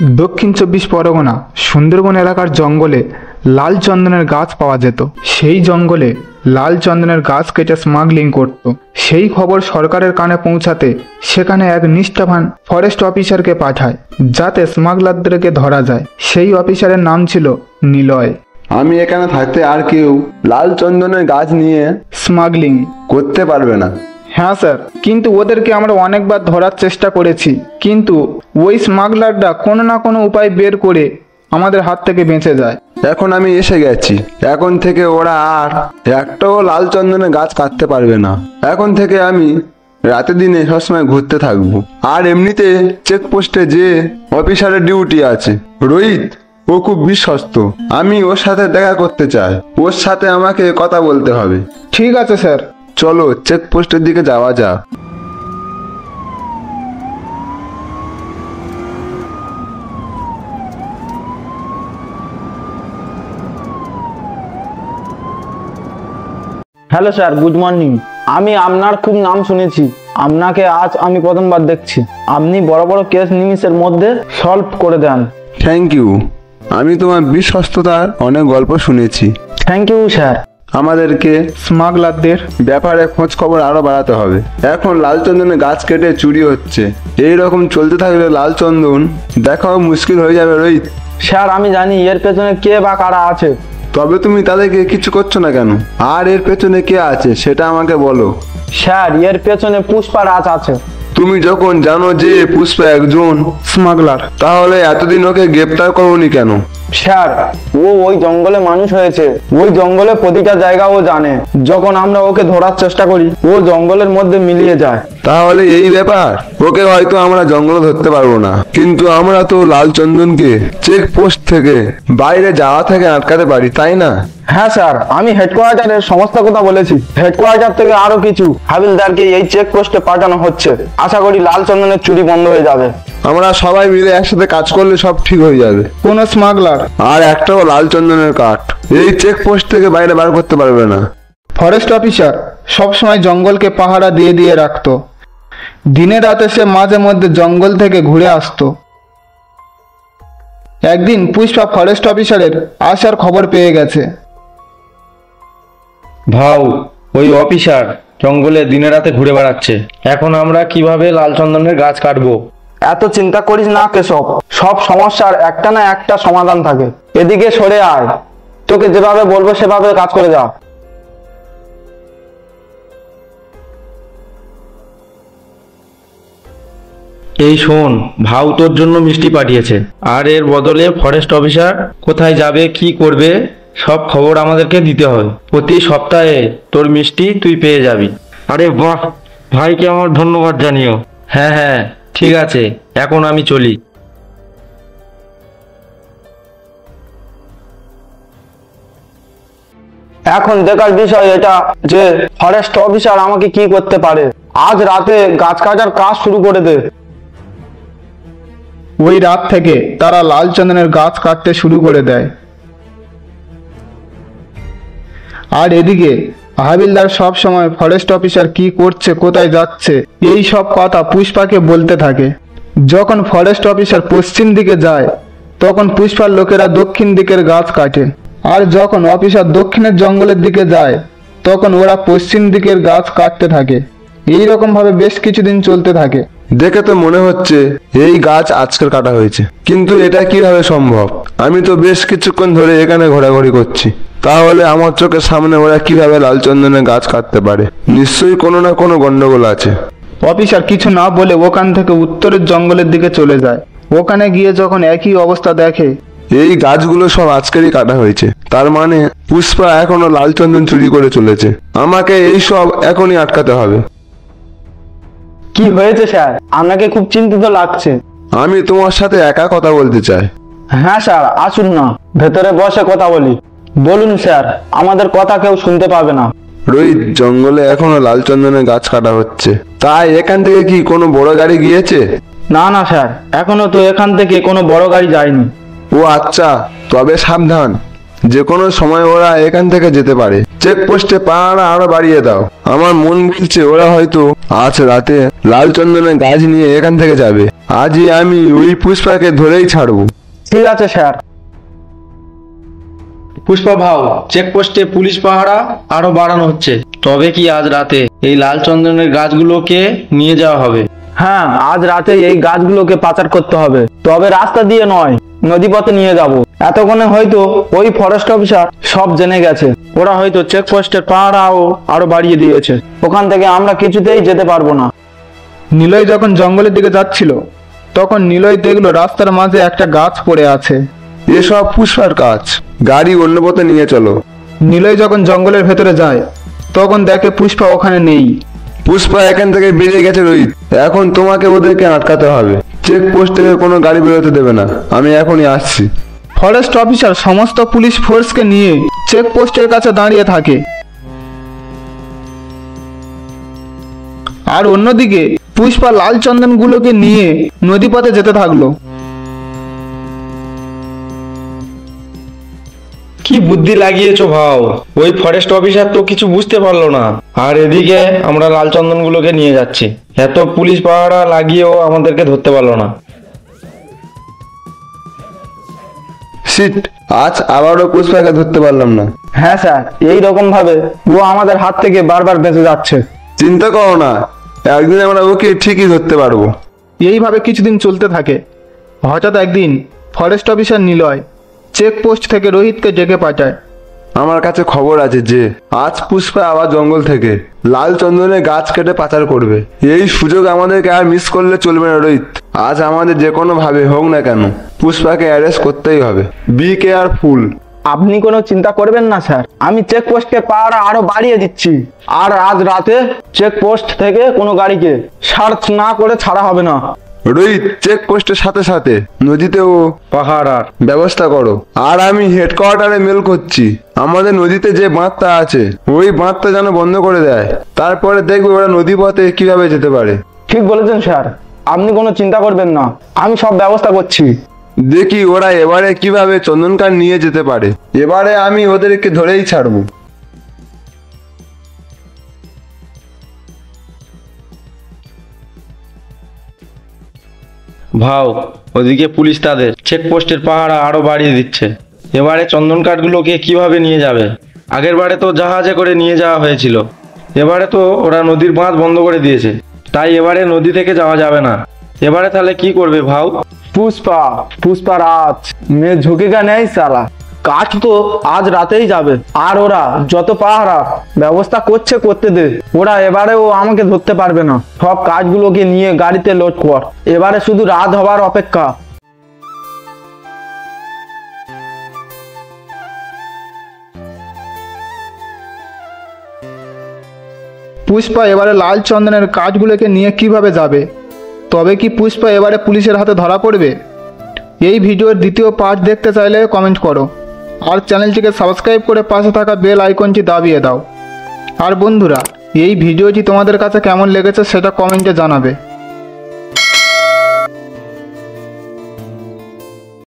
দক্ষিণ 24 পরগনা সুন্দরবন এলাকার জঙ্গলে লাল চন্দনের গাছ পাওয়া যেত। সেই জঙ্গলে লাল চন্দনের গাছ কেটে স্মাগলিং করত। সেই খবর সরকারের কানে পৌঁছাতে সেখানে এক নিষ্ঠাবান ফরেস্ট অফিসারকে পাঠায় যাতে স্মাগলারদেরকে ধরা যায়। সেই অফিসারের নাম ছিল নিলয়। আমি এখানে থাকতে আর কেউ লাল চন্দনের গাছ নিয়ে স্মাগলিং করতে পারবে না। হ্যাঁ স্যার, কিন্তু ওদেরকে আমরা অনেকবার ধরার চেষ্টা করেছি, কিন্তু ওই স্মাগলাররা কোনো না কোনো উপায় বের করে আমাদের হাত থেকে বেঁচে যায়। এখন আমি এসে গেছি, এখন থেকে ওরা আর একটাও লাল চন্দনের গাছ কাটতে পারবে না। এখন থেকে আমি রাতে দিনে সবসময় ঘুরতে থাকবো। আর এমনিতে চেকপোস্টে যে অফিসারের ডিউটি আছে রোহিত, ও খুব বিশ্বস্ত। আমি ওর সাথে দেখা করতে চাই, ওর সাথে আমাকে কথা বলতে হবে। ঠিক আছে স্যার, চলো চেকপোস্টের দিকে যাওয়া যাক। Hello sir, good morning. আমি আপনার খুব নাম শুনেছি, আপনাকে আজ আমি প্রথমবার দেখছি। আপনি বড় বড় কেস নিমিষের মধ্যে সলভ করে দেন। Thank you. আমি তোমার বিশ্বস্ততার অনেক গল্প শুনেছি। Thank you sir. আমাদেরকে স্মাগলারদের ব্যাপারে খোঁজ খবর আরো বাড়াতে হবে। এখন লাল চন্দনের গাছ কেটে চুরি হচ্ছে, এই রকম চলতে থাকলে লাল চন্দন দেখাও মুশকিল হয়ে যাবে রোহিত। স্যার, আমি জানি এর পেছনে কে বা কারা আছে। তবে তুমি তাদেরকে কিছু করছো না কেন? আর এর পেছনে কে আছে সেটা আমাকে বলো। স্যার, এর পেছনে পুষ্পা রাজ আছে। তুমি যখন জানো যে পুষ্পা একজন স্মাগলার, তাহলে এতদিন ওকে গ্রেপ্তার করোনি কেন? স্যার, ও ওই জঙ্গলে মানুষ হয়েছে, ওই জঙ্গলে প্রতিটা জায়গা ও জানে। যখন আমরা ওকে ধরার চেষ্টা করি ও জঙ্গলের মধ্যে মিলিয়ে যায়। তাহলে এই ব্যাপার, ওকে হয়তো আমরা জঙ্গলে ধরতে পারবো না, কিন্তু আমরা তো লাল চন্দনকে চেকপোস্ট থেকে বাইরে যাওয়া থেকে আটকাতে পারি, তাই না? হ্যাঁ স্যার, আমি হেডকোয়ার্টারের সমস্ত কথা বলেছি। হেডকোয়ার্টার থেকে আরো কিছু হাবিলদারকে এই চেকপোস্টে পাঠানো হচ্ছে। আশা করি লাল চন্দনের চুরি বন্ধ হয়ে যাবে। আমরা সবাই মিলে একসাথে কাজ করলে সব ঠিক হয়ে যাবে। কোনো স্মাগলার আর একটাও লাল চন্দনের কাঠ এই চেকপোস্ট থেকে বাইরে বার করতে পারবে না। ফরেস্ট অফিসার সবসময় জঙ্গলকে পাহারা দিয়ে দিয়ে রাখতো। দিনে রাতে সে মাঝে মধ্যে জঙ্গল থেকে ঘুরে আসতো। একদিন পুষ্পা ফরেস্ট অফিসারের আসার খবর পেয়ে গেছে। ভাও, ওই অফিসার জঙ্গলে দিনে রাতে ঘুরে বেড়াচ্ছে। এখন আমরা কিভাবে লাল চন্দনের গাছ কাটবো? এত চিন্তা করিস না কেশব, সব সমস্যার একটা না একটা সমাধান থাকে। এদিকে সরে আয়, তোকে যেভাবে বলবো সেভাবে কাজ করে যা। এই শোন, ভাউ তোর জন্য মিষ্টি পাঠিয়েছে, আর এর বদলে ফরেস্ট অফিসার কোথায় যাবে কি করবে সব খবর আমাদেরকে দিতে হবে। প্রতি সপ্তাহে তোর মিষ্টি তুই পেয়ে যাবি। আরে বাহ, ভাইকে আমার ধন্যবাদ জানিও। হ্যাঁ হ্যাঁ, ঠিক আছে, এখন আমি চলি। এখন দেখার বিষয় এটা যে ফরেস্ট অফিসার আমাকে কি করতে পারে। আজ রাতে গাছ কাটার কাজ শুরু করে দে। ওই রাত থেকে তারা লাল চন্দনের গাছ কাটতে শুরু করে দেয়। আর এদিকে হাবিলদার সব সময় ফরেস্ট অফিসার কি করছে, কোথায় যাচ্ছে, এই সব কথা পুষ্পাকে বলতে থাকে। যখন ফরেস্ট অফিসার পশ্চিম দিকে যায় তখন পুষ্পার লোকেরা দক্ষিণ দিকের গাছ কাটে। আর যখন অফিসার দক্ষিণের জঙ্গলের দিকে যায় তখন ওরা পশ্চিম দিকের গাছ কাটতে থাকে। এই রকম ভাবে বেশ কিছুদিন চলতে থাকে। দেখে তো মনে হচ্ছে এই গাছ আজকের কাটা হয়েছে, কিন্তু এটা কিভাবে সম্ভব? আমি তো বেশ কিছুক্ষণ ধরে এখানে ঘোরাঘুরি করছি, তাহলে আমার চোখের সামনে ওরা কিভাবে লাল চন্দনের গাছ কাটতে পারে? নিশ্চয়ই কোনো না কোনো গন্ডগোল আছে। অফিসার কিছু না বলে ওখান থেকে উত্তরের জঙ্গলের দিকে চলে যায়। ওখানে গিয়ে যখন একই অবস্থা দেখে, এই গাছগুলো সব আজকেরই কাটা হয়েছে, তার মানে পুষ্পা এখনো লাল চন্দন চুরি করে চলেছে। আমাকে এই সব এখনই আটকাতে হবে। কি হয়েছে স্যার? আপনাকে খুব চিন্তিত লাগছে। আমি তোমার সাথে একা কথা বলতে চাই। হ্যাঁ স্যার, আসুন না, ভেতরে বসে কথা বলি। বলুন স্যার, আমাদের কথা কেউ শুনতে পাবে না। রোহিত, জঙ্গলে এখনো লাল চন্দনের গাছ কাটা হচ্ছে, তাই এখান থেকে কি কোনো বড় গাড়ি গিয়েছে? না না স্যার, এখনো তো এখান থেকে কোনো বড় গাড়ি যায়নি। ও আচ্ছা, তবে সাবধান, যে কোনো সময় ওরা এখান থেকে যেতে পারে। চেকপোস্টে পাহারা আরো বাড়িয়ে দাও। আমার মন বলছে ওরা হয়তো আজ রাতে লাল চন্দনের গাছ নিয়ে এখান থেকে যাবে। আজই আমি ওই পুষ্পাকে ধরেই ছাড়বো। ঠিক আছে স্যার। পুষ্পা ভাও, চেকপোস্টে পুলিশ পাহারা আরো বাড়ানো হচ্ছে। তবে কি আজ রাতে এই লাল চন্দনের গাছগুলোকে নিয়ে যাওয়া হবে? হ্যাঁ, আজ রাতে এই গাছগুলোকে পাচার করতে হবে, তবে রাস্তা দিয়ে নয়, নদীপথে নিয়ে যাব। এতক্ষণে হয়তো ওই ফরেস্ট অফিসার সব জেনে গেছে। ওরা হয়তো চেকপোস্টের পাহারাও আরো বাড়িয়ে দিয়েছে। ওখান থেকে আমরা কিছুতেই যেতে পারবো না। নিলয় যখন জঙ্গলের দিকে যাচ্ছিল তখন নিলয় দেখলো রাস্তার মাঝে একটা গাছ পড়ে আছে। এসব পুষ্পার কাজ, গাড়ি অন্য পথে নিয়ে চলো। নিলয় যখন জঙ্গলের ভেতরে যায় তখন দেখে পুষ্পা ওখানে নেই। পুষ্পা এখান থেকে বেরিয়ে গেছে রোহিত, এখন তোমাকে ওদেরকে আটকাতে হবে। চেক পোস্ট থেকে কোনো গাড়ি বেরোতে দেবে না, আমি এখনই আসছি। ফরেস্ট অফিসার সমস্ত পুলিশ ফোর্সকে নিয়ে চেকপোস্টের কাছে দাঁড়িয়ে থাকে। আর অন্যদিকে পুষ্পা লাল চন্দনগুলোকে নিয়ে নদীপথে যেতে থাকলো। কি বুদ্ধি লাগিয়েছো ভাও, ওই ফরেস্ট অফিসার তো কিছু বুঝতে পারলো না। আর এদিকে আমরা লাল চন্দনগুলোকে নিয়ে যাচ্ছি, এত পুলিশ পাহারা লাগিয়েও আমাদেরকে ধরতে পারলো না। শিট, আজ আবারও পুষ্পাকে ধরতে পারলাম না। হ্যাঁ স্যার, এই রকম ভাবে ও আমাদের হাত থেকে বারবার বেঁচে যাচ্ছে। চিন্তা করো না, একদিন আমরা ওকে ঠিকই ধরতে পারবো। এইভাবে কিছুদিন চলতে থাকে। হঠাৎ একদিন ফরেস্ট অফিসার নিলয় চেকপোস্ট থেকে রোহিতকে ডেকে পাঠায়। আমার কাছে খবর আছে যে আজ পুষ্পা আবার জঙ্গল থেকে লাল চন্দনের গাছ কেটে পাচার করবে। এই সুযোগ আমাদেরকে আর মিস করলে চলবে না রোহিত। আজ আমাদের যে কোনো ভাবে হোক না কেন পুষ্পাকে অ্যারেস্ট করতেই হবে। Be careful. আপনি কোনো চিন্তা করবেন না স্যার, আমি চেকপোস্টকে পাহারা আরো বাড়িয়ে দিচ্ছি। আর আজ রাতে চেকপোস্ট থেকে কোনো গাড়িকে সার্চ না করে ছাড়া হবে না। রোহিত, চেক পোস্টের সাথে সাথে নদীতেও পাহারার ব্যবস্থা করো। আর আমি হেডকোয়ার্টারে মেল করছি, আমাদের নদীতে যে বাঁধটা আছে ওই বাঁধটা যেন বন্ধ করে দেয়। তারপরে দেখবে ওরা নদী পথে কিভাবে যেতে পারে। ঠিক বলেছেন স্যার, আপনি কোনো চিন্তা করবেন না, আমি সব ব্যবস্থা করছি। দেখি ওরা এবারে কিভাবে চন্দনকাঠ নিয়ে যেতে পারে। এবারে আমি ওদেরকে ধরেই ছাড়বো। ভাও, ওদিকে পুলিশ তাদের চেকপোস্টের পাহারা আরো বাড়িয়ে দিচ্ছে। এবারে চন্দন কাঠগুলোকে কিভাবে নিয়ে যাবে? আগের বারে তো জাহাজে করে নিয়ে যাওয়া হয়েছিল, এবারে তো ওরা নদীর বাঁধ বন্ধ করে দিয়েছে, তাই এবারে নদী থেকে যাওয়া যাবে না। এবারে তাহলে কি করবে ভাও? পুষ্পা রাজ মেয়ে ঝুঁকিকা নেই সালা, কাজ তো আজ রাতেই যাবে। আর ওরা যত পাহারা ব্যবস্থা করছে করতে দে, ওরা এবারেও আমাকে ধরতে পারবে না। সব কাজগুলোকে নিয়ে গাড়িতে লোড কর, এবারে শুধু রাত হবার অপেক্ষা। পুষ্পা এবারে লাল চন্দনের কাজগুলোকে নিয়ে কিভাবে যাবে? তবে কি পুষ্পা এবারে পুলিশের হাতে ধরা পড়বে? এই ভিডিওর দ্বিতীয় পার্ট দেখতে চাইলে কমেন্ট করো আর চ্যানেলটিকে সাবস্ক্রাইব করে পাশে থাকা বেল আইকনটি দাবিয়ে দাও। আর বন্ধুরা, এই ভিডিওটি তোমাদের কাছে কেমন লেগেছে সেটা কমেন্টে জানাবে।